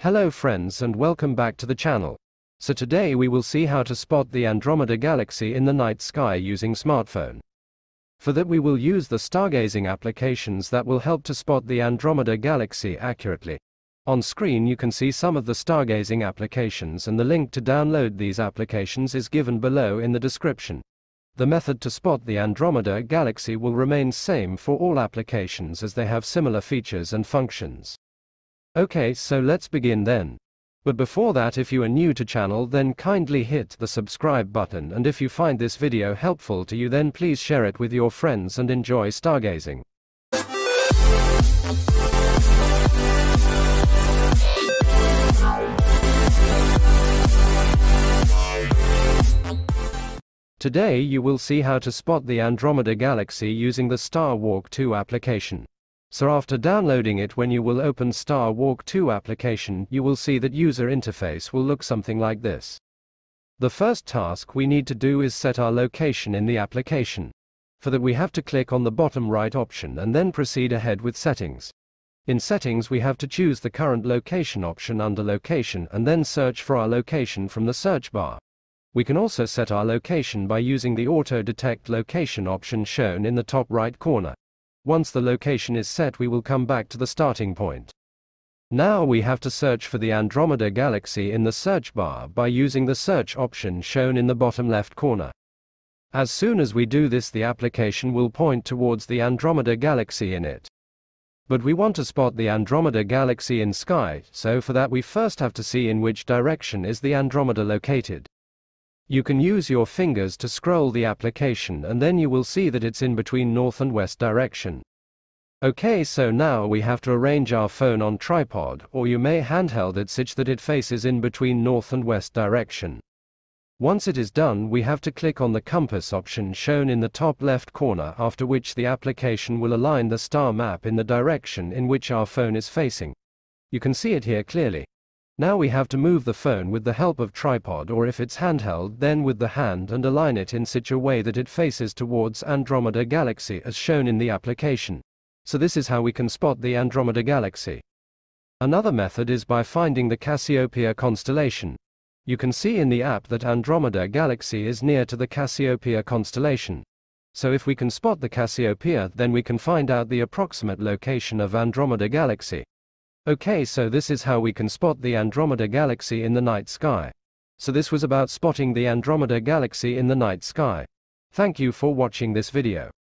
Hello friends and welcome back to the channel. So today we will see how to spot the Andromeda Galaxy in the night sky using smartphone. For that we will use the stargazing applications that will help to spot the Andromeda Galaxy accurately. On screen you can see some of the stargazing applications and the link to download these applications is given below in the description. The method to spot the Andromeda Galaxy will remain same for all applications as they have similar features and functions. Okay, so let's begin then. But before that, if you are new to channel, then kindly hit the subscribe button, and if you find this video helpful to you, then please share it with your friends and enjoy stargazing. Today you will see how to spot the Andromeda Galaxy using the Star Walk 2 application. So after downloading it, when you will open Star Walk 2 application, you will see that user interface will look something like this. The first task we need to do is set our location in the application. For that we have to click on the bottom right option and then proceed ahead with settings. In settings we have to choose the current location option under location and then search for our location from the search bar. We can also set our location by using the auto detect location option shown in the top right corner. Once the location is set, we will come back to the starting point. Now we have to search for the Andromeda Galaxy in the search bar by using the search option shown in the bottom left corner. As soon as we do this, the application will point towards the Andromeda Galaxy in it. But we want to spot the Andromeda Galaxy in sky, so for that we first have to see in which direction is the Andromeda located. You can use your fingers to scroll the application and then you will see that it's in between north and west direction. Okay, so now we have to arrange our phone on tripod, or you may handheld it such that it faces in between north and west direction. Once it is done, we have to click on the compass option shown in the top left corner, after which the application will align the star map in the direction in which our phone is facing. You can see it here clearly. Now we have to move the phone with the help of tripod, or if it's handheld then with the hand, and align it in such a way that it faces towards Andromeda Galaxy as shown in the application. So this is how we can spot the Andromeda Galaxy. Another method is by finding the Cassiopeia constellation. You can see in the app that Andromeda Galaxy is near to the Cassiopeia constellation. So if we can spot the Cassiopeia, then we can find out the approximate location of Andromeda Galaxy. Okay, so this is how we can spot the Andromeda Galaxy in the night sky. So this was about spotting the Andromeda Galaxy in the night sky. Thank you for watching this video.